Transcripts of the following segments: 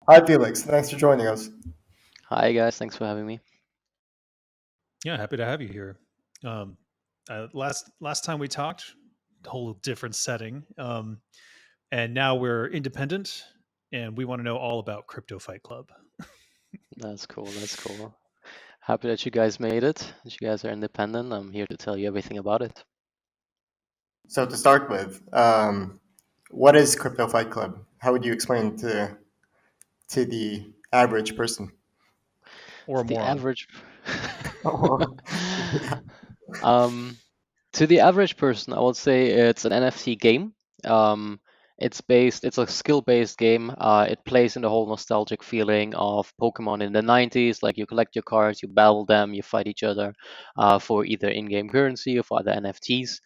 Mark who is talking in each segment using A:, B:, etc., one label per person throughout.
A: Hi, Felix. Thanks for joining us.
B: Hi guys, thanks for having me.
C: Yeah, happy to have you here. Um, last time we talked, whole different setting, and now we're independent, and we want to know all about Crypto Fight Club.
B: That's cool. That's cool. Happy that you guys made it. That you guys are independent. I'm here to tell you everything about it.
A: So to start with, what is Crypto Fight Club? How would you explain to the average person?
C: Or a
B: The
C: moron.
B: average,
A: Yeah.
B: um, to the average person, I would say it's an NFT game. Um, it's a skill-based game. It plays in the whole nostalgic feeling of Pokemon in the 90s. Like you collect your cards, you battle them, you fight each other for either in-game currency or for other NFTs.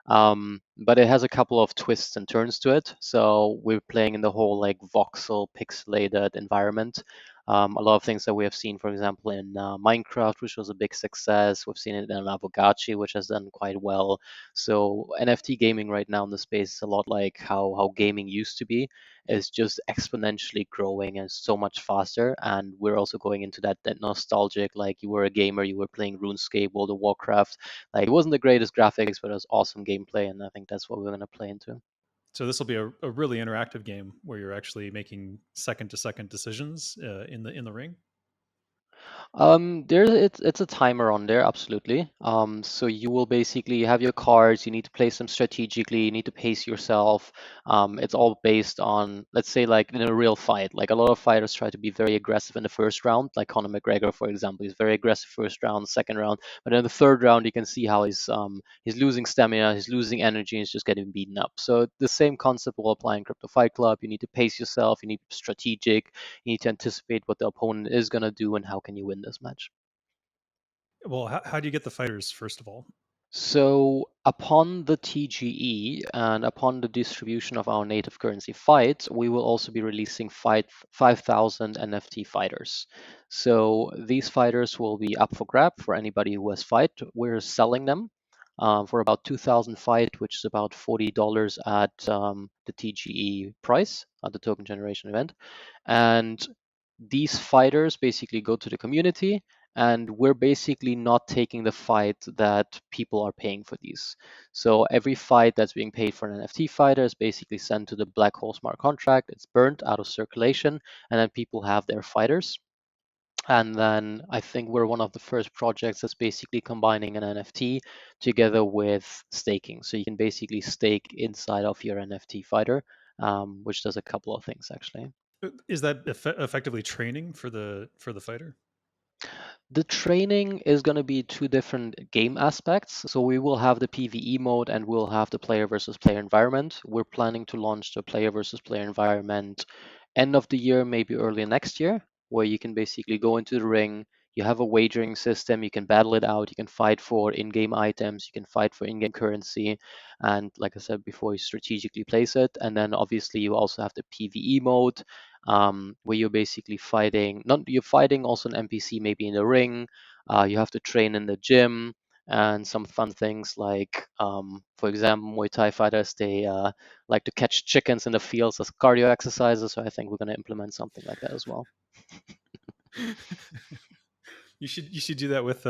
B: But it has a couple of twists and turns to it. So we're playing in the whole like voxel pixelated environment. A lot of things that we have seen, for example, in Minecraft, which was a big success. We've seen it in Avogachi, which has done quite well. So NFT gaming right now in the space is a lot like how gaming used to be. It's just exponentially growing and so much faster. And we're also going into that nostalgic, like you were a gamer, you were playing RuneScape, World of Warcraft. Like it wasn't the greatest graphics, but it was awesome gameplay, and I think that's what we're gonna play into.
C: So this will be a really interactive game where you're actually making second-to-second decisions in the ring.
B: There's it's a timer on there, absolutely. So you will basically have your cards. You need to place them strategically. You need to pace yourself. It's all based on, let's say, like in a real fight. Like a lot of fighters try to be very aggressive in the first round. Like Conor McGregor, for example, he's very aggressive first round, second round, but in the third round, you can see how he's losing stamina, he's losing energy, and he's just getting beaten up. So the same concept will apply in Crypto Fight Club. You need to pace yourself. You need to be strategic. You need to anticipate what the opponent is going to do and how can you win this match.
C: Well, how do you get the fighters first of all?
B: So upon the TGE and upon the distribution of our native currency fight, we will also be releasing 5,000 NFT fighters. So these fighters will be up for grab for anybody who has fight. We're selling them for about 2,000 fight, which is about $40 at the TGE price at the token generation event. And these fighters basically go to the community, and we're basically not taking the fight that people are paying for these. So every fight that's being paid for an NFT fighter is basically sent to the black hole smart contract. It's burnt out of circulation, and then people have their fighters. And then I think we're one of the first projects that's basically combining an NFT together with staking. So you can basically stake inside of your NFT fighter, which does a couple of things actually.
C: Is that effectively training for the fighter?
B: The training is going to be two different game aspects. So we will have the PvE mode and we'll have the player versus player environment. We're planning to launch the player versus player environment end of the year, maybe early next year, where you can basically go into the ring. You have a wagering system. You can battle it out. You can fight for in-game items. You can fight for in-game currency. And like I said before, you strategically place it. And then obviously you also have the PvE mode, where you're basically fighting. Not you're fighting also an NPC maybe in the ring. You have to train in the gym and some fun things like, for example, Muay Thai fighters they like to catch chickens in the fields as cardio exercises. So I think we're going to implement something like that as well.
C: You should do that with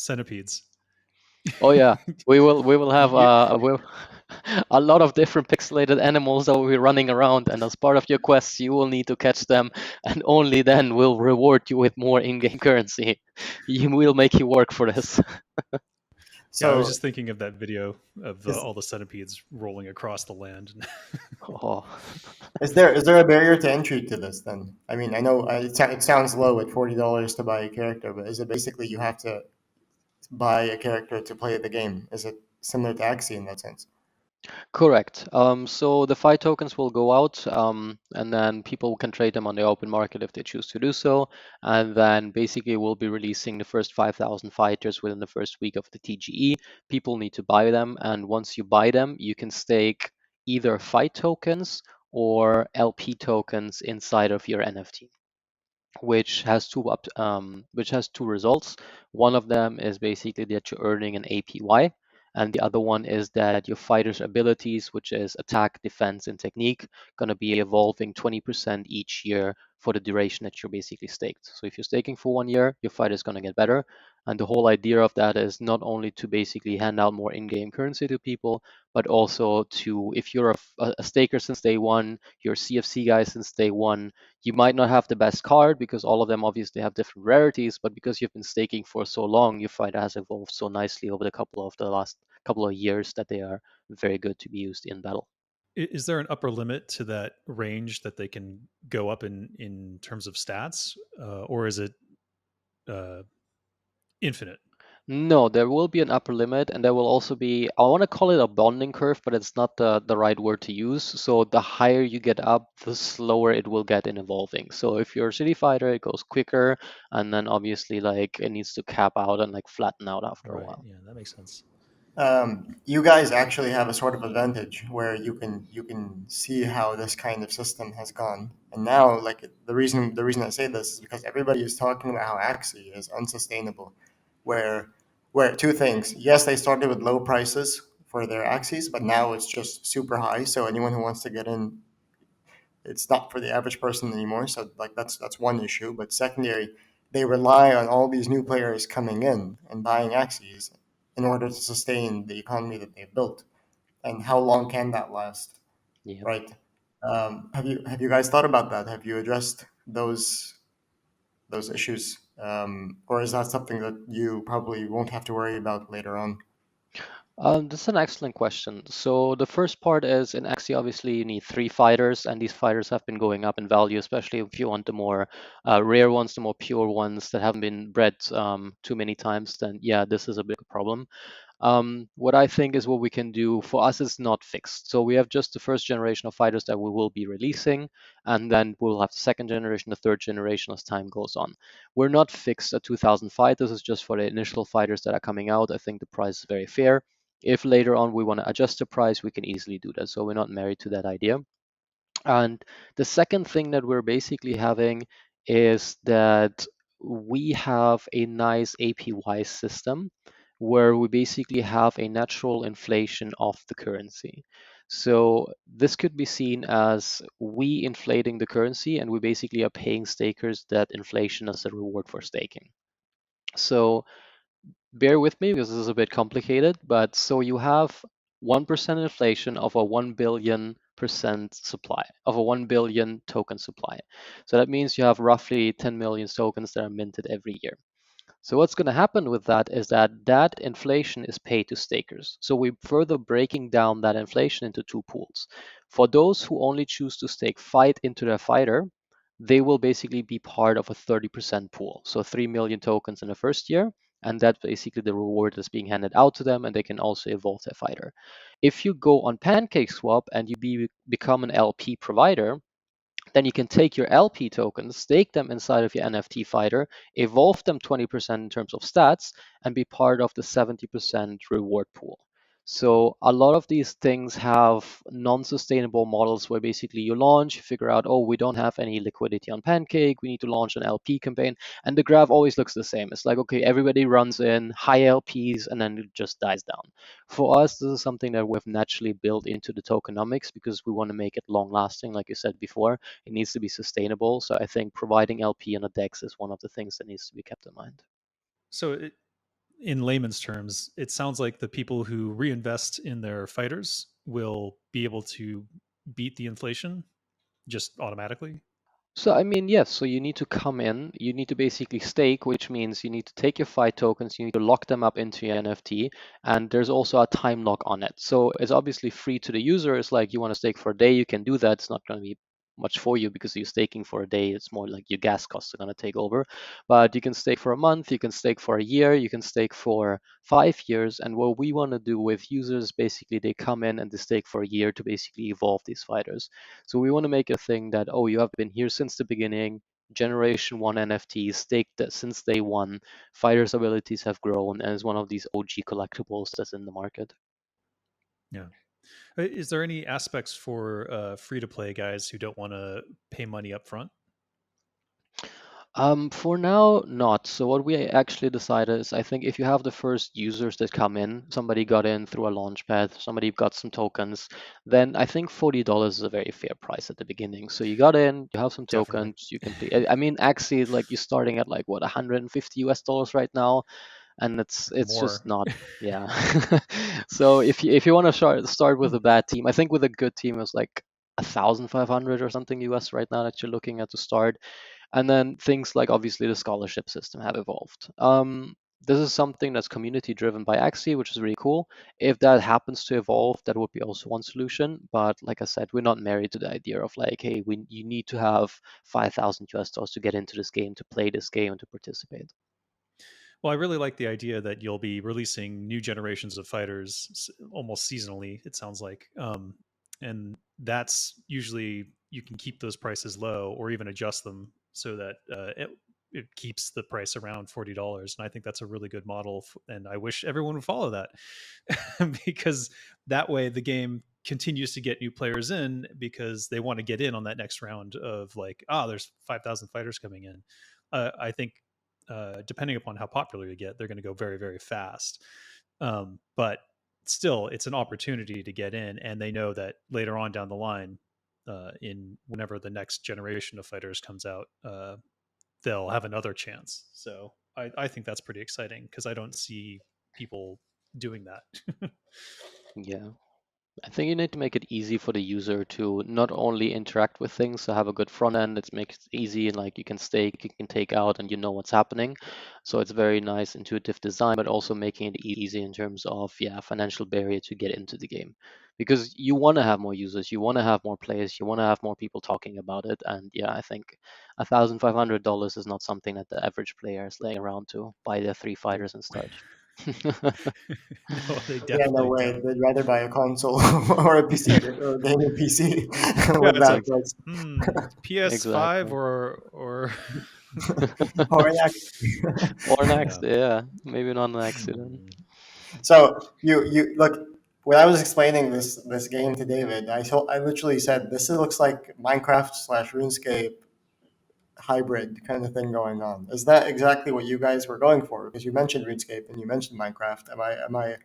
C: centipedes.
B: Oh yeah, we will have
C: You-
B: a lot of different pixelated animals that will be running around, and as part of your quests, you will need to catch them, and only then we'll reward you with more in-game currency. You will make you work for this.
C: yeah, I was
A: So
C: just thinking of that video of
A: is
C: all the centipedes rolling across the land.
B: Oh.
A: is there a barrier to entry to this then? I mean, I know it sounds low at $40 to buy a character, but is it basically you have to buy a character to play the game? Is it similar to Axie in that sense?
B: Correct. So the fight tokens will go out, and then people can trade them on the open market if they choose to do so. And then basically we'll be releasing the first 5,000 fighters within the first week of the TGE. People need to buy them, and once you buy them, you can stake either fight tokens or LP tokens inside of your NFT, which has two results. One of them is basically that you're earning an APY, and the other one is that your fighter's abilities, which is attack, defense, and technique, going to be evolving 20% each year for the duration that you're basically staked. So if you're staking for 1 year, your fighter is going to get better. And the whole idea of that is not only to basically hand out more in-game currency to people, but also to, if you're a staker since day one, you're a CFC guy since day one, you might not have the best card because all of them obviously have different rarities, but because you've been staking for so long, your fighter has evolved so nicely over the last couple of years that they are very good to be used in battle.
C: Is there an upper limit to that range that they can go up in terms of stats, or is it uh, infinite?
B: No, there will be an upper limit, and there will also be, I want to call it a bonding curve, but it's not the right word to use. So the higher you get up, the slower it will get in evolving. So if you're a city fighter, it goes quicker, and then obviously like it needs to cap out and like flatten out after a
C: Right.
B: while.
C: Yeah, that makes sense.
A: You guys actually have a sort of advantage where you can see how this kind of system has gone. And now, like the reason I say this is because everybody is talking about how Axie is unsustainable. Where two things. Yes, they started with low prices for their Axies, but now it's just super high. So anyone who wants to get in, it's not for the average person anymore. So like that's one issue. But secondary, they rely on all these new players coming in and buying Axies in order to sustain the economy that they've built. And how long can that last,
B: Yeah.
A: right? Have you guys thought about that? Have you addressed those issues, or is that something that you probably won't have to worry about later on?
B: This is an excellent question. So the first part is in Axie, obviously you need 3 fighters, and these fighters have been going up in value, especially if you want the more rare ones, the more pure ones that haven't been bred too many times. Then yeah, this is a big problem. What I think is what we can do for us is not fixed. So we have just the first generation of fighters that we will be releasing, and then we'll have the second generation, the third generation as time goes on. We're not fixed at 2,000 fighters. This is just for the initial fighters that are coming out. I think the price is very fair. If later on we want to adjust the price, we can easily do that. So we're not married to that idea. And the second thing that we're basically having is that we have a nice APY system where we basically have a natural inflation of the currency. So this could be seen as we inflating the currency, and we basically are paying stakers that inflation as a reward for staking. So bear with me because this is a bit complicated, but so you have 1% inflation of a 1 billion percent supply, of a 1 billion token supply. So that means you have roughly 10 million tokens that are minted every year. So what's going to happen with that is that that inflation is paid to stakers. So we're further breaking down that inflation into 2 pools. For those who only choose to stake fight into their fighter, they will basically be part of a 30% pool. So 3 million tokens in the first year, and that's basically the reward that's being handed out to them, and they can also evolve their fighter. If you go on PancakeSwap and you become an LP provider, then you can take your LP tokens, stake them inside of your NFT fighter, evolve them 20% in terms of stats, and be part of the 70% reward pool. So a lot of these things have non-sustainable models where basically you launch, you figure out, oh, we don't have any liquidity on Pancake, we need to launch an LP campaign, and the graph always looks the same. It's like, okay, everybody runs in high LPs and then it just dies down. For us, this is something that we've naturally built into the tokenomics because we want to make it long lasting, like you said before. It needs to be sustainable. So I think providing LP on a DEX is one of the things that needs to be kept in mind.
C: So, in layman's terms, it sounds like the people who reinvest in their fighters will be able to beat the inflation just automatically.
B: So I mean, yes, so you need to come in, you need to basically stake, which means you need to take your fight tokens, you need to lock them up into your NFT, and there's also a time lock on it. So it's obviously free to the user. It's like you want to stake for a day, you can do that. It's not going to be much for you because you're staking for a day. It's more like your gas costs are going to take over. But you can stake for a month, you can stake for a year, you can stake for 5 years. And what we want to do with users, basically, they come in and they stake for a year to basically evolve these fighters. So we want to make a thing that, oh, you have been here since the beginning, generation one NFTs, staked that since day one, fighters' abilities have grown, and is one of these OG collectibles that's in the market.
C: Yeah. Is there any aspects for free to play guys who don't want to pay money up front?
B: For now, not. So what we actually decided is, I think if you have the first users that come in, somebody got in through a launchpad, somebody got some tokens, then I think $40 is a very fair price at the beginning. So you got in, you have some
C: Definitely
B: tokens, you can play. I mean, actually, like you're starting at like what, 150 US dollars right now, and it's
C: more.
B: just not. Yeah. So if you want to start with a bad team, I think with a good team it's like 1,500 or something US right now that you're looking at to start. And then things like obviously the scholarship system have evolved. This is something that's community driven by Axie, which is really cool. If that happens to evolve, that would be also one solution. But like I said, we're not married to the idea of like, hey, you need to have 5,000 US dollars to get into this game, to play this game, and to participate.
C: Well, I really like the idea that you'll be releasing new generations of fighters almost seasonally, it sounds like. And that's usually you can keep those prices low or even adjust them so that it keeps the price around $40. And I think that's a really good model. And I wish everyone would follow that because that way the game continues to get new players in because they want to get in on that next round of like, there's 5,000 fighters coming in. I think depending upon how popular you get, they're going to go very, very fast. But still, it's an opportunity to get in, and they know that later on down the line, in whenever the next generation of fighters comes out, they'll have another chance. So I think that's pretty exciting because I don't see people doing that.
B: Yeah. I think you need to make it easy for the user to not only interact with things, so have a good front end that makes it easy and like you can stake, you can take out, and you know what's happening. So it's very nice, intuitive design, but also making it easy in terms of financial barrier to get into the game, because you want to have more users, you want to have more players, you want to have more people talking about it, and I think $1,500 is not something that the average player is laying around to buy their 3 fighters and start.
C: No, they
A: Yeah, no
C: definitely
A: way.
C: don't.
A: They'd rather buy a console or a PC or a gaming PC
C: Yeah,
A: with
C: it's
A: that
C: like,
B: Ex-
A: price.
C: PS5
B: Exactly.
C: or
A: Or an
B: Or
C: yeah.
B: next, yeah, maybe not an accident.
C: Mm.
A: So you look, when I was explaining this game to David, I literally said this looks like Minecraft slash RuneScape hybrid kind of thing going on. Is that exactly what you guys were going for? Because you mentioned RuneScape and you mentioned Minecraft. Am I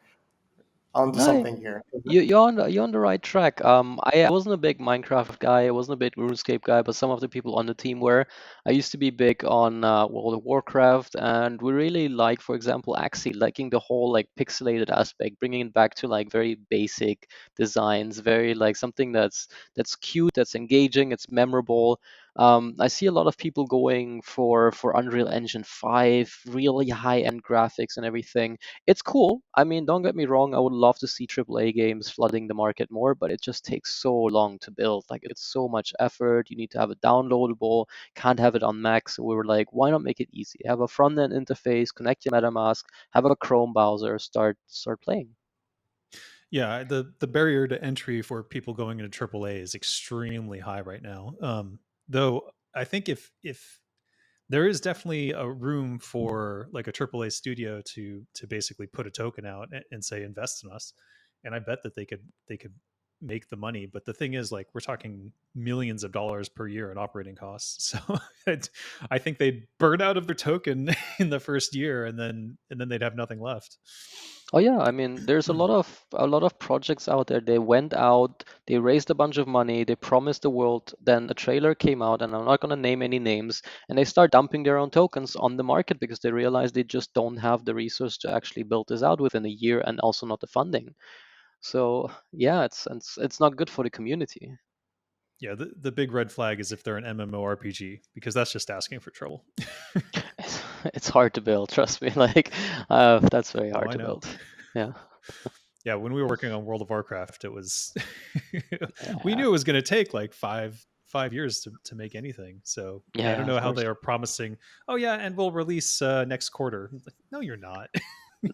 A: onto
B: No,
A: something here?
B: you're on the right track. I wasn't a big Minecraft guy. I wasn't a big RuneScape guy, but some of the people on the team were. I used to be big on World of Warcraft, and we really like, for example, Axie, liking the whole like pixelated aspect, bringing it back to like very basic designs, very like something that's cute, that's engaging, it's memorable. I see a lot of people going for Unreal Engine 5, really high-end graphics and everything. It's cool. I mean, don't get me wrong, I would love to see AAA games flooding the market more, but it just takes so long to build. Like, it's so much effort. You need to have it downloadable, can't have it on Mac. So we were like, why not make it easy? Have a front end interface, connect your MetaMask, have a Chrome browser, start playing.
C: Yeah, the barrier to entry for people going into AAA is extremely high right now. Though I think if there is definitely a room for like a AAA studio to basically put a token out and say invest in us, and I bet that they could make the money. But the thing is, like, we're talking millions of dollars per year in operating costs, so I think they'd burn out of their token in the first year, and then they'd have nothing left.
B: Oh yeah, I mean, there's a lot of projects out there. They went out, they raised a bunch of money, they promised the world, then a trailer came out, and I'm not gonna name any names, and they start dumping their own tokens on the market because they realize they just don't have the resource to actually build this out within a year, and also not the funding. So yeah, it's not good for the community.
C: Yeah, the big red flag is if they're an MMORPG because that's just asking for trouble.
B: It's hard to build, trust me. Like, that's very
C: Oh,
B: hard
C: I
B: to
C: know.
B: build. Yeah.
C: Yeah, when we were working on World of Warcraft, it was we
B: Yeah.
C: knew it was going to take like five years to make anything. So yeah, I don't
B: Yeah, of
C: know how
B: course.
C: they are promising. Oh yeah, and we'll release next quarter. Like, no, you're not.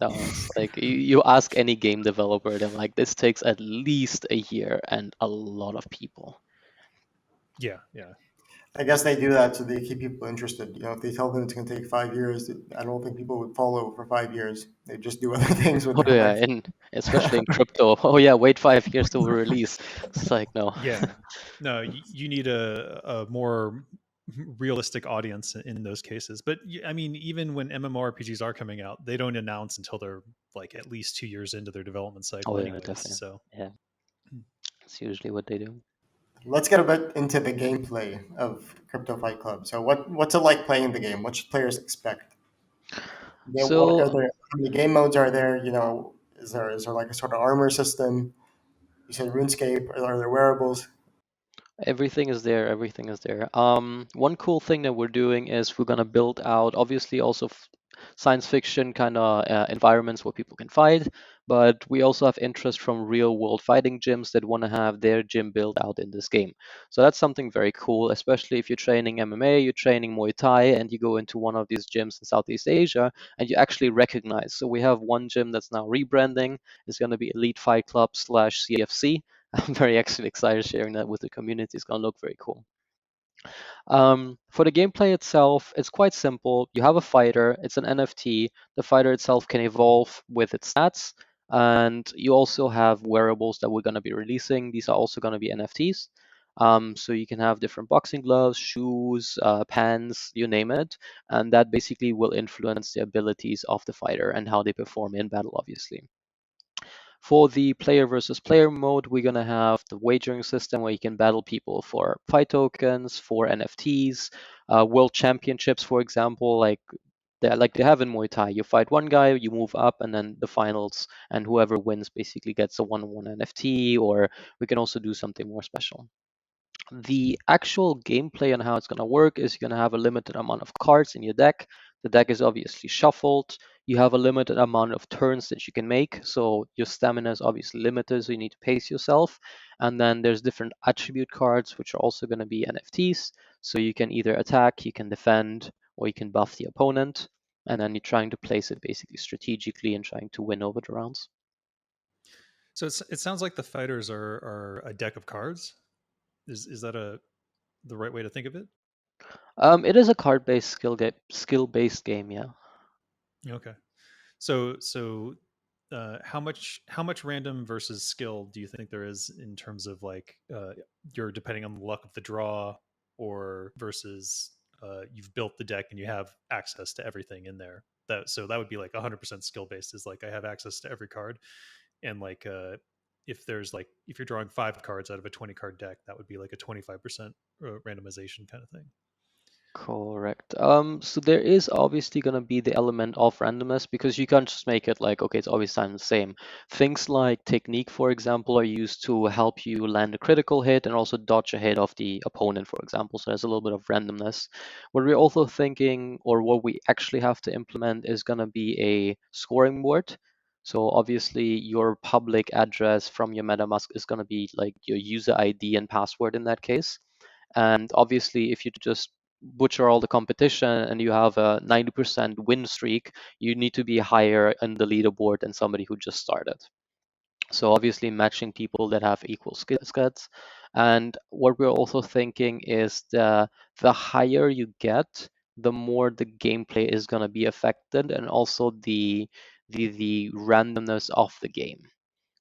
B: No, it's like you ask any game developer, they're like, this takes at least a year and a lot of people.
C: Yeah, yeah,
A: I guess they do that so they keep people interested. If they tell them it's going to take 5 years, I don't think people would follow for 5 years. They just do other things with
B: Oh
A: their
B: yeah,
A: life.
B: and especially in crypto. Oh yeah, wait 5 years to release. It's like no.
C: yeah. No, you need a more. realistic audience in those cases. But I mean, even when MMORPGs are coming out, they don't announce until they're like at least 2 years into their development cycle
B: Oh yeah,
C: anyways.
B: definitely.
C: So
B: Yeah, it's usually what they do.
A: Let's get a bit into the gameplay of Crypto Fight Club. So what's it like playing the game? What should players expect? What
B: So
A: are there? How many game modes are there? Is there like a sort of armor system? You said RuneScape. Are there wearables?
B: everything is there. Everything is there. One cool thing that we're doing is we're gonna build out, obviously, also science fiction kind of environments where people can fight, but we also have interest from real world fighting gyms that want to have their gym built out in this game. So that's something very cool, especially if you're training MMA, you're training Muay Thai, and you go into one of these gyms in Southeast Asia and you actually recognize. So we have one gym that's now rebranding. It's going to be Elite Fight Club slash CFC. I'm very actually excited sharing that with the community. It's going to look very cool. For the gameplay itself, it's quite simple. You have a fighter, it's an NFT. The fighter itself can evolve with its stats. And you also have wearables that we're going to be releasing. These are also going to be NFTs. So you can have different boxing gloves, shoes, pants, you name it. And that basically will influence the abilities of the fighter and how they perform in battle, obviously. For the player versus player mode, we're going to have the wagering system where you can battle people for fight tokens, for NFTs, world championships, for example, like they have in Muay Thai. You fight one guy, you move up, and then the finals, and whoever wins basically gets a one-on-one NFT, or we can also do something more special. The actual gameplay and how it's going to work is you're going to have a limited amount of cards in your deck. The deck is obviously shuffled. You have a limited amount of turns that you can make. So your stamina is obviously limited, so you need to pace yourself. And then there's different attribute cards, which are also going to be NFTs. So you can either attack, you can defend, or you can buff the opponent. And then you're trying to place it basically strategically and trying to win over the rounds.
C: so it sounds like the fighters are a deck of cards. Is that the right way to think of it?
B: It is a card-based skill-based game, yeah.
C: Okay. So how much random versus skill do you think there is in terms of like you're depending on the luck of the draw, or versus you've built the deck and you have access to everything in there? That would be like 100% skill based, is like I have access to every card, and like if you're drawing 5 cards out of a 20 card deck, that would be like a 25% randomization kind of thing.
B: Correct. So there is obviously going to be the element of randomness because you can't just make it like, okay, it's always time the same. Things like technique, for example, are used to help you land a critical hit and also dodge a hit of the opponent, for example. So there's a little bit of randomness. What we're also thinking, or what we actually have to implement, is going to be a scoring board. So obviously your public address from your MetaMask is going to be like your user ID and password in that case. And obviously, if you just butcher all the competition and you have a 90% win streak, you need to be higher in the leaderboard than somebody who just started. So obviously matching people that have equal skills. And what we're also thinking is the higher you get, the more the gameplay is going to be affected, and also the randomness of the game.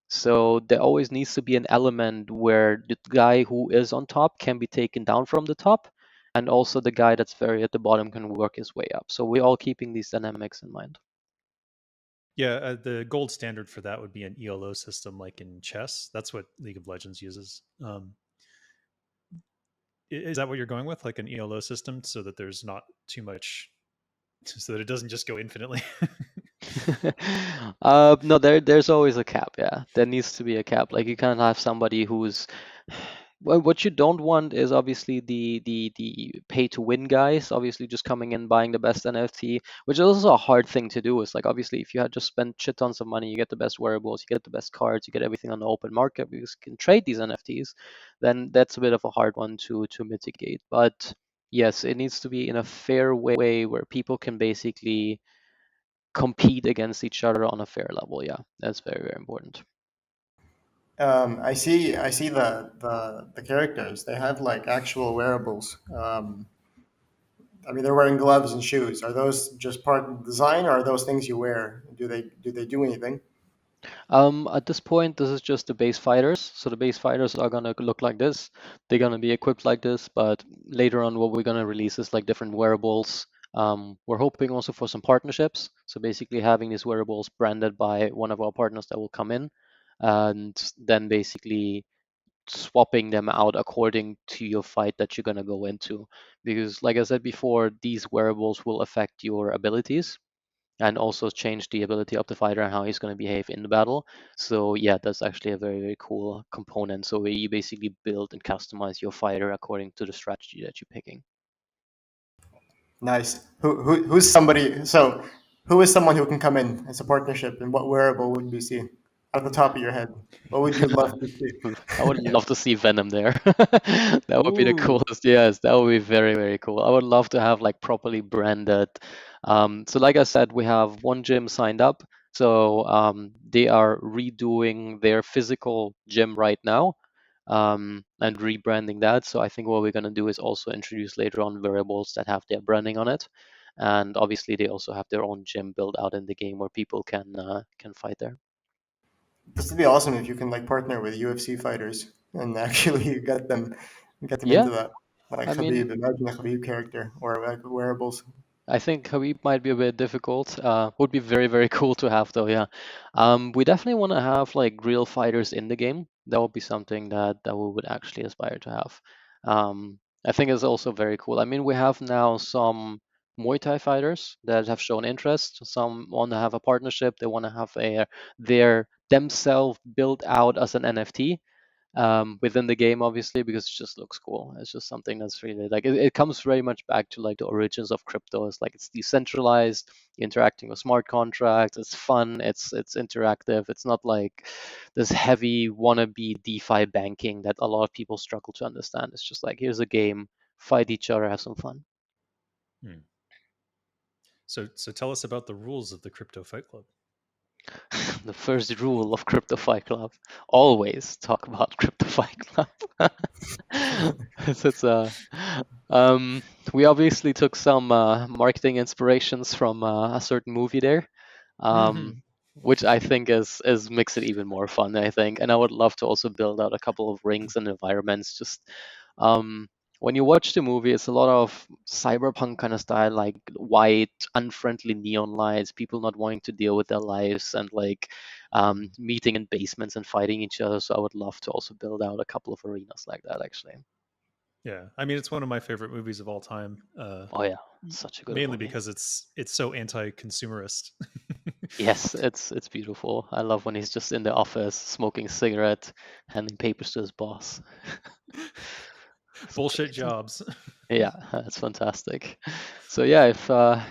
B: So there always needs to be an element where the guy who is on top can be taken down from the top, and also the guy that's very at the bottom can work his way up. So we're all keeping these dynamics in mind.
C: Yeah, the gold standard for that would be an ELO system, like in chess. That's what League of Legends uses. Is that what you're going with, like an ELO system, so that there's not too much, so that it doesn't just go infinitely?
B: No, there's always a cap. Yeah, there needs to be a cap. Like you can't have somebody who's well, what you don't want is obviously the pay to win guys. Obviously, just coming in buying the best NFT, which is also a hard thing to do. It's like obviously if you had just spent shit tons of money, you get the best wearables, you get the best cards, you get everything on the open market because you can trade these NFTs. Then that's a bit of a hard one to mitigate. But yes, it needs to be in a fair way where people can basically compete against each other on a fair level. Yeah, that's very, very important.
A: I see the characters. They have like actual wearables. I mean, they're wearing gloves and shoes. Are those just part of the design, or are those things you wear? Do they do anything?
B: At this point, this is just the base fighters. So the base fighters are gonna look like this. They're gonna be equipped like this, but later on, what we're gonna release is like different wearables. We're hoping also for some partnerships. So basically having these wearables branded by one of our partners that will come in, and then basically swapping them out according to your fight that you're gonna go into. Because like I said before, these wearables will affect your abilities and also change the ability of the fighter and how he's going to behave in the battle. So yeah, that's actually a very, very cool component. So where you basically build and customize your fighter according to the strategy that you're picking.
A: Nice. Who's somebody? So, who is someone who can come in as a partnership, and what wearable would you see at the top of your head? What would you love to see?
B: I would love to see Venom there. That would be the
C: Ooh.
B: coolest. Yes, that would be very, very cool. I would love to have like properly branded. So like I said, we have one gym signed up. So they are redoing their physical gym right now, and rebranding that. So I think what we're going to do is also introduce later on variables that have their branding on it. And obviously they also have their own gym built out in the game where people can fight there.
A: This would be awesome if you can like partner with UFC fighters and actually get them
B: Yeah,
A: into that. Like
B: I mean,
A: Khabib, imagine a Khabib character or like wearables.
B: I think Habib might be a bit difficult. Would be very, very cool to have though, yeah. We definitely want to have like real fighters in the game. That would be something that we would actually aspire to have. I think it's also very cool. I mean, we have now some Muay Thai fighters that have shown interest. Some want to have a partnership. They want to have their themselves built out as an NFT within the game, obviously, because it just looks cool. It's just something that's really like it comes very much back to like the origins of crypto. It's like it's decentralized, interacting with smart contracts. It's fun. It's interactive. It's not like this heavy wannabe DeFi banking that a lot of people struggle to understand. It's just like here's a game, fight each other, have some fun.
C: Hmm. So tell us about the rules of the Crypto Fight Club.
B: The first rule of Crypto Fight Club: always talk about Crypto Fight Club. it's um, we obviously took some marketing inspirations from a certain movie there, um, which I think is makes it even more fun. I think, and I would love to also build out a couple of rings and environments. Just um, when you watch the movie, it's a lot of cyberpunk kind of style, like white, unfriendly neon lights, people not wanting to deal with their lives, and like meeting in basements and fighting each other. So I would love to also build out a couple of arenas like that, actually.
C: Yeah, I mean it's one of my favorite movies of all time.
B: Oh yeah, such a good
C: Mainly
B: movie.
C: because it's so anti-consumerist.
B: Yes, it's beautiful. I love when he's just in the office smoking a cigarette, handing papers to his boss. It's
C: Bullshit
B: great.
C: jobs.
B: Yeah, that's fantastic. So yeah, if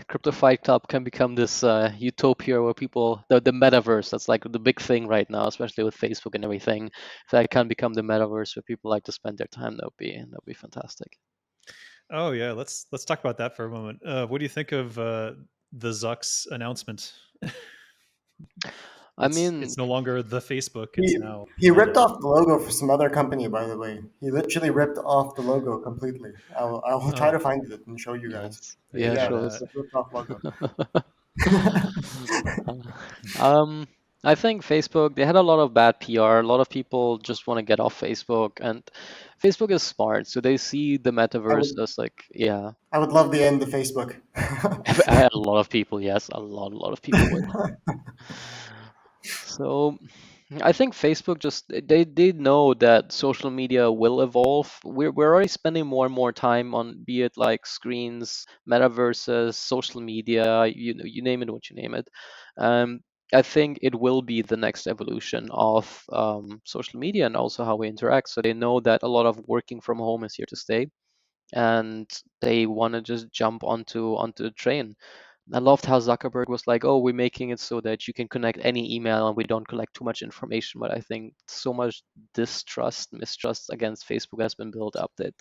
B: Crypto Fight Club can become this utopia where people, the metaverse, that's like the big thing right now, especially with Facebook and everything. If that can become the metaverse where people like to spend their time, that would be fantastic.
C: Oh yeah, let's talk about that for a moment. What do you think of the Zuck's announcement?
B: I
C: It's
B: mean,
C: no longer the Facebook. It's
A: He
C: now
A: he ripped
C: Meta.
A: off the logo for some other company, by the way. He literally ripped off the logo completely. I will try
C: Oh,
A: to find it and show you guys.
B: yes,
C: I
A: But
B: yeah,
C: didn't
A: yeah,
C: know
B: shows.
C: that.
A: it's a ripped off logo.
B: Um, I think Facebook, they had a lot of bad PR. A lot of people just want to get off Facebook, and Facebook is smart, so they see the
A: I
B: metaverse
A: would
B: as like, yeah,
A: I would love the end of Facebook.
B: a lot of people, yes, a lot of people would. So I think Facebook just they know that social media will evolve. We're already spending more and more time on, be it like screens, metaverses, social media, you name it, what you name it. Um, I think it will be the next evolution of social media and also how we interact. So they know that a lot of working from home is here to stay, and they want to just jump onto the train. I loved how Zuckerberg was like, "Oh, we're making it so that you can connect any email and we don't collect too much information." But I think so much mistrust against Facebook has been built up that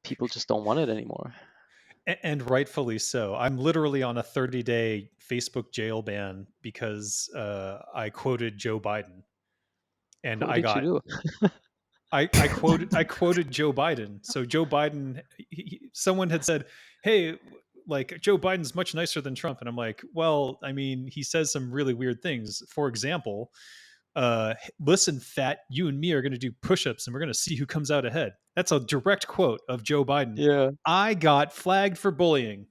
B: people just don't want it anymore.
C: And rightfully so. I'm literally on a 30-day Facebook jail ban because I quoted Joe Biden, and
B: What did you do?
C: I quoted Joe Biden. So Joe Biden, someone had said, "Hey, like Joe Biden's much nicer than Trump," and I'm like, "Well, I mean, he says some really weird things. For example, listen, fat, you and me are going to do push-ups and we're going to see who comes out ahead. That's a direct quote of Joe Biden.
B: Yeah.
C: I got flagged for bullying.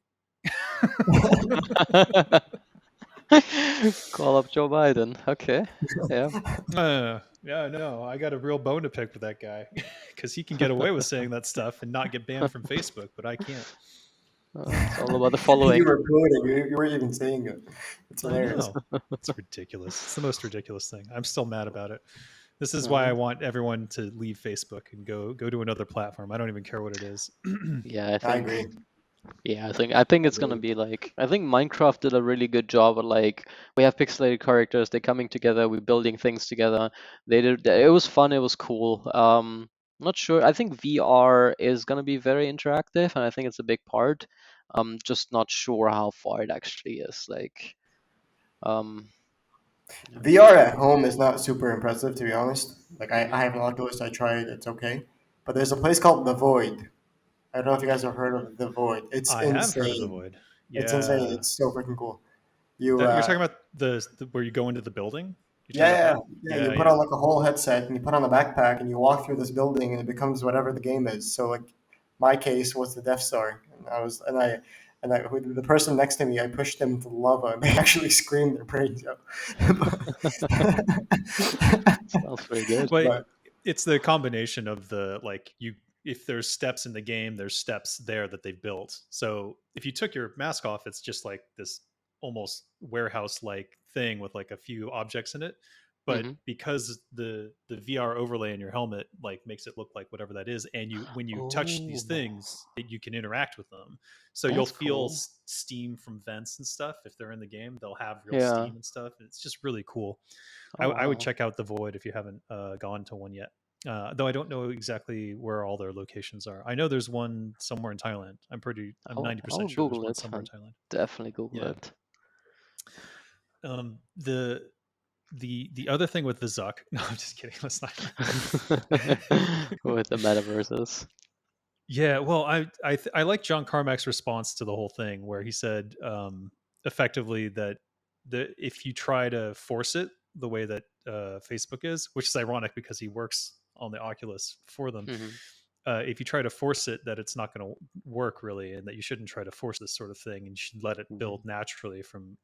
B: Call up Joe Biden. Okay. Yeah.
C: Yeah, no, I got a real bone to pick with that guy because he can get away with saying that stuff and not get banned from Facebook, but I can't.
B: It's all about the
A: You
B: following.
A: were quoting. You weren't even saying it. It's
C: I
A: hilarious.
C: know. It's ridiculous. It's the most ridiculous thing. I'm still mad about it. This is
B: Mhm.
C: why I want everyone to leave Facebook and go to another platform. I don't even care what it is.
B: Yeah,
A: I agree.
B: I think it's gonna be like, I think Minecraft did a really good job at, like, we have pixelated characters, they're coming together, we're building things together. It was fun, it was cool. Not sure. I think VR is gonna be very interactive, and I think it's a big part. Just not sure how far it actually is. Like, um, yeah.
A: VR at home is not super impressive, to be honest. Like I have an Oculus. I tried. It's okay. But there's a place called The Void. I don't know if you guys have heard of The Void. It's
C: I have heard of the
A: insane.
C: Void.
A: It's insane.
C: Yeah,
A: It's so freaking cool. You
C: you're talking about the where you go into the building. You're talking
A: yeah,
C: about
A: yeah.
C: that?
A: You
C: Yeah,
A: put
C: yeah.
A: on like a whole headset and you put on a backpack and you walk through this building and it becomes whatever the game is. So like my case was the Death Star, and the person next to me, I pushed them to the lava and they actually screamed their praise out.
B: Sounds pretty good.
C: But
A: But
C: it's the combination of the like you if there's steps in the game, there's steps there that they've built. So if you took your mask off, it's just like this almost warehouse like thing with like a few objects in it. But
B: Hmm.
C: because the VR overlay in your helmet like makes it look like whatever that is, and you when you touch these
B: Oh,
C: things, you can interact with them. So you'll
B: that's
C: feel
B: cool.
C: steam from vents and stuff. If they're in the game, they'll have real
B: Yeah.
C: steam and stuff. It's just really cool.
B: Oh
C: I would
B: wow.
C: check out the Void if you haven't gone to one yet. Though I don't know exactly where all their locations are. I know there's one somewhere in Thailand. I'm
B: I'll
C: 90% sure there's
B: Google
C: one
B: it
C: somewhere in
B: and
C: Thailand.
B: definitely Google
C: Yeah.
B: it.
C: The the other thing with the Zuck. No, I'm just kidding. Let's not.
B: With the metaverses.
C: Yeah, well, I like John Carmack's response to the whole thing, where he said effectively that if you try to force it the way that Facebook is, which is ironic because he works on the Oculus for them,
B: Hmm.
C: if you try to force it, that it's not going to work really, and that you shouldn't try to force this sort of thing, and you should let it
B: Hmm.
C: build naturally from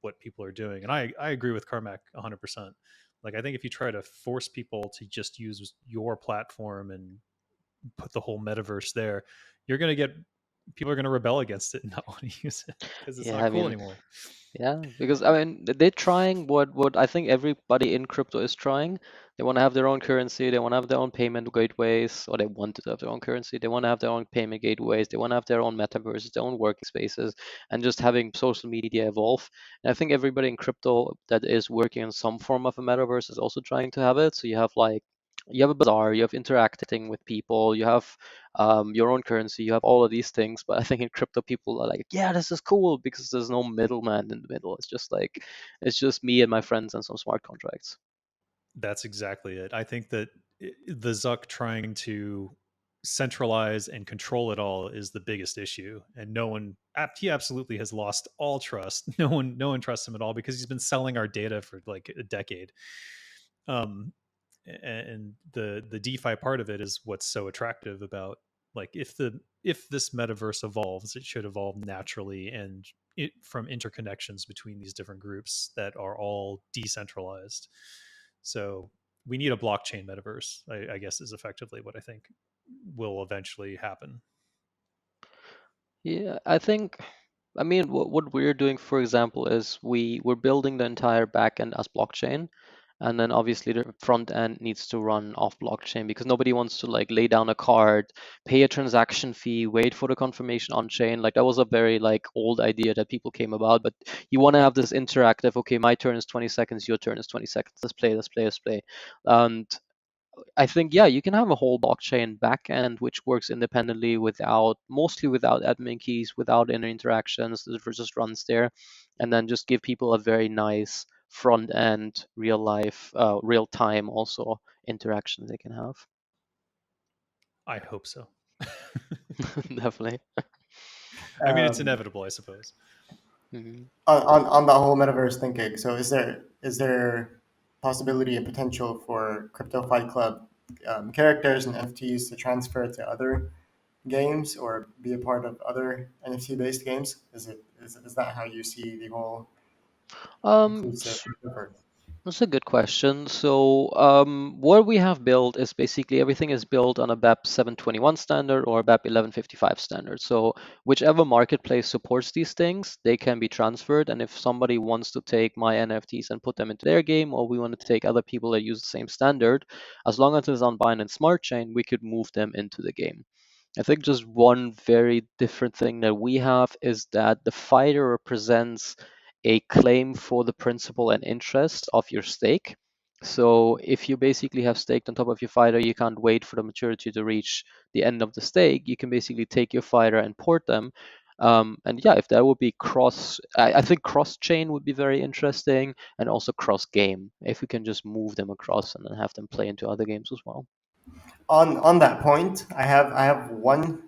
C: what people are doing. And I agree with Carmack 100%. Like I think if you try to force people to just use your platform and put the whole metaverse there, you're going to get people are going to rebel against it and not want to use it because it's
B: Yeah,
C: not
B: I
C: cool
B: mean,
C: anymore.
B: yeah, because I mean, they're trying what I think everybody in crypto is trying. They want to have their own currency. They want to have their own payment gateways, or they want to have their own currency. They want to have their own payment gateways. They want to have their own metaverses, their own working spaces, and just having social media evolve. And I think everybody in crypto that is working on some form of a metaverse is also trying to have it. So you have a bazaar, you have interacting with people, you have your own currency, you have all of these things. But I think in crypto, people are like, yeah, this is cool because there's no middleman in the middle. It's just me and my friends and some smart contracts.
C: That's exactly it. I think that the Zuck trying to centralize and control it all is the biggest issue, and he absolutely has lost all trust. No one trusts him at all because he's been selling our data for like a decade. um and the DeFi part of it is what's so attractive about, like, if this metaverse evolves, it should evolve naturally and from interconnections between these different groups that are all decentralized. So we need a blockchain metaverse, I guess, is effectively what I think will eventually happen.
B: Yeah, I mean, what we're doing, for example, is we're building the entire backend as blockchain, and then obviously the front end needs to run off blockchain because nobody wants to like lay down a card, pay a transaction fee, wait for the confirmation on chain. Like that was a very like old idea that people came about, but you want to have this interactive. Okay, my turn is 20 seconds, your turn is 20 seconds. Let's play, let's play, let's play. And I think, yeah, you can have a whole blockchain backend which works independently mostly without admin keys, without any interactions. It just runs there, and then just give people a very nice front end, real life, real time also interaction they can have.
C: I hope so.
B: Definitely.
C: I mean, it's
A: um,
C: inevitable, I suppose.
B: Hmm.
A: on the whole metaverse thinking. So is there possibility and potential for Crypto Fight Club characters and NFTs to transfer to other games or be a part of other NFT based games? Is that how you see the whole
B: Um,
A: inclusive effort?
B: That's a good question. So, what we have built is basically everything is built on a BEP 721 standard or BEP 1155 standard. So, whichever marketplace supports these things, they can be transferred. And if somebody wants to take my NFTs and put them into their game, or we want to take other people that use the same standard, as long as it's on Binance Smart Chain, we could move them into the game. I think just one very different thing that we have is that the fighter represents a claim for the principal and interest of your stake. So if you basically have staked on top of your fighter, you can't wait for the maturity to reach the end of the stake. You can basically take your fighter and port them. And yeah, if that would be I think cross chain would be very interesting, and also cross game if we can just move them across and then have them play into other games as well.
A: On that point, I have one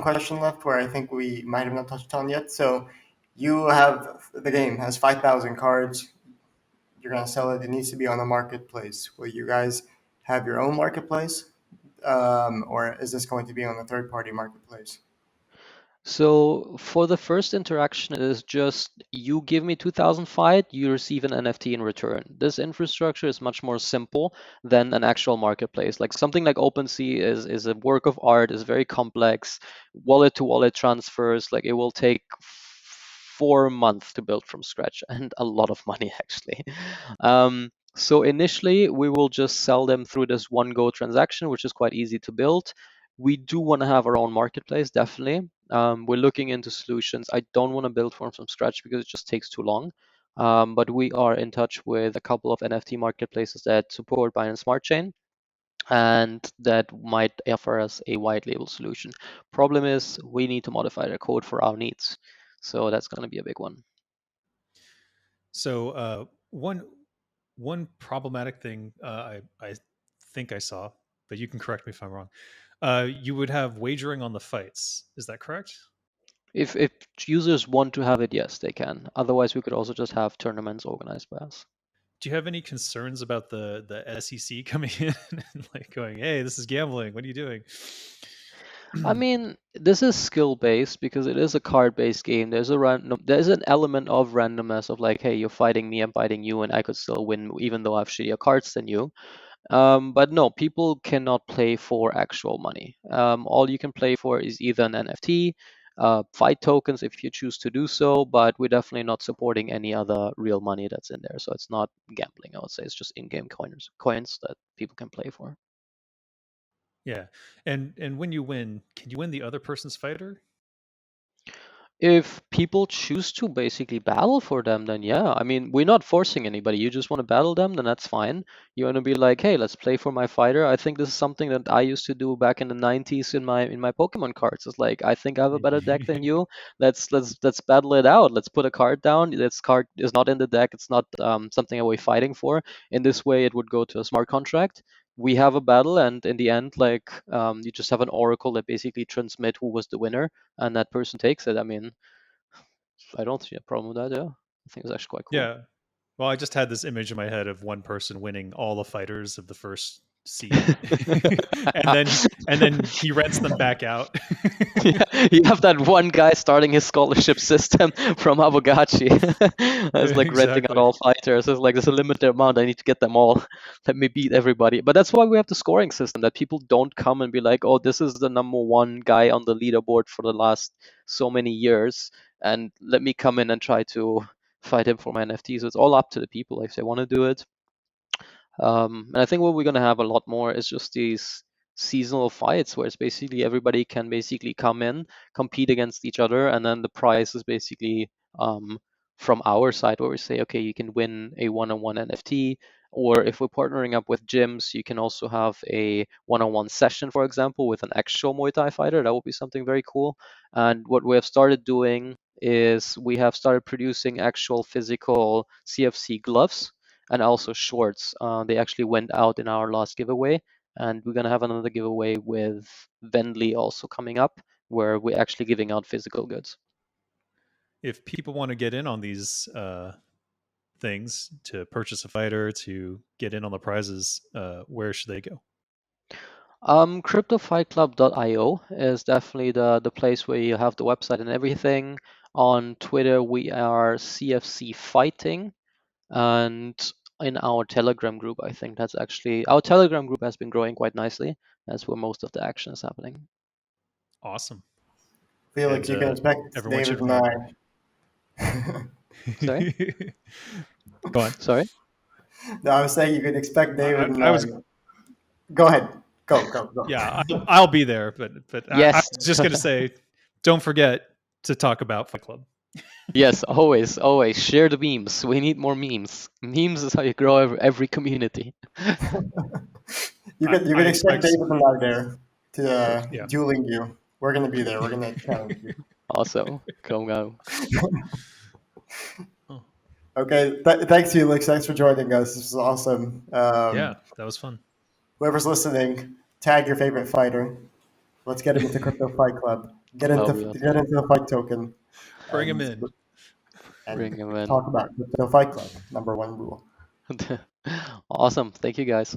A: question left where I think we might have not touched on yet. So you have the game has 5,000 cards. You're gonna sell it. It needs to be on a marketplace. Will you guys have your own marketplace, or is this going to be on a third party marketplace?
B: So for the first interaction, it is just you give me 2000 fight, you receive an NFT in return. This infrastructure is much more simple than an actual marketplace. Like something like OpenSea is a work of art, is very complex, wallet to wallet transfers. Like it will take 4 months to build from scratch and a lot of money actually. So initially, we will just sell them through this one go transaction, which is quite easy to build. We do want to have our own marketplace, definitely. We're looking into solutions. I don't want to build from scratch because it just takes too long. But we are in touch with a couple of NFT marketplaces that support Binance Smart Chain and that might offer us a white label solution. Problem is we need to modify the code for our needs. So that's going to be a big one.
C: So one problematic thing I think I saw, but you can correct me if I'm wrong. You would have wagering on the fights. Is that correct?
B: If users want to have it, yes, they can. Otherwise, we could also just have tournaments organized by us.
C: Do you have any concerns about the SEC coming in and like going, "Hey, this is gambling. What are you doing?"
B: I mean, this is skill based because it is a card based game. There's an element of randomness of like, hey, you're fighting me, I'm fighting you, and I could still win even though I have shittier cards than you. But no, people cannot play for actual money. All you can play for is either an NFT, fight tokens if you choose to do so, but we're definitely not supporting any other real money that's in there. So it's not gambling, I would say. It's just in-game coins that people can play for.
C: Yeah, and when you win, can you win the other person's fighter?
B: If people choose to basically battle for them, then yeah. I mean, we're not forcing anybody. You just want to battle them, then that's fine. You want to be like, hey, let's play for my fighter. I think this is something that I used to do back in the 90s in my Pokemon cards. It's like, I think I have a better deck than you. Let's battle it out. Let's put a card down. This card is not in the deck. It's not something that we're fighting for. In this way, it would go to a smart contract. We have a battle, and in the end, like you just have an oracle that basically transmit who was the winner, and that person takes it. I mean, I don't see a problem with that. Yeah, I think it's actually quite cool.
C: Yeah. Well, I just had this image in my head of one person winning all the fighters of the first seed, and then he rents them back out.
B: Yeah, you have that one guy starting his scholarship system from Abogachi. It's like renting out
C: Exactly.
B: all fighters. It's like there's a limited amount. I need to get them all. Let me beat everybody. But that's why we have the scoring system that people don't come and be like, oh, this is the number one guy on the leaderboard for the last so many years, and let me come in and try to fight him for my NFTs. So it's all up to the people if they want to do it. And I think what we're gonna have a lot more is just these seasonal fights where it's basically everybody can basically come in, compete against each other, and then the prize is basically um, from our side where we say, okay, you can win a one-on-one NFT, or if we're partnering up with gyms, you can also have a one-on-one session, for example, with an actual Muay Thai fighter. That would be something very cool. And what we have started doing is we have started producing actual physical CFC gloves and also shorts. They actually went out in our last giveaway, and we're gonna have another giveaway with Vendly also coming up, where we're actually giving out physical goods.
C: If people want to get in on things to purchase a fighter, to get in on the prizes, where should they go?
B: CryptoFightClub.io is definitely the place where you have the website and everything. On Twitter, we are CFC Fighting, and in our Telegram group, I think that's actually our Telegram group has been growing quite nicely. That's where most of the action is happening.
C: Awesome.
A: Felix,
C: And,
A: you can expect
C: everyone
A: David
C: should
A: and
C: remember.
A: I.
B: Sorry?
C: Go on.
B: Sorry?
A: No, I was saying you can expect David and
C: I was
A: Go ahead. Go.
C: yeah, I'll be there, but I
B: Yes.
C: was just gonna say, don't forget to talk about Fight Club.
B: Yes, always, always. Share the memes. We need more memes. Memes is how you grow every community.
A: You can
C: I
A: expect
C: expect
A: David and I there to
C: yeah.
A: dueling you. We're gonna be there. We're gonna challenge you.
B: Also, come on.
C: Oh,
A: Okay. Thanks, Felix. Thanks for joining us. This is awesome.
C: yeah, that was fun.
A: Whoever's listening, tag your favorite fighter. Let's get him into Crypto Fight Club. Get into
B: That'll be
A: get
B: awesome.
A: into the fight token,
C: Bring him
A: and
C: in.
B: Bring
A: and
B: him in.
A: talk about Crypto Fight Club. Number one rule.
B: Awesome. Thank you, guys.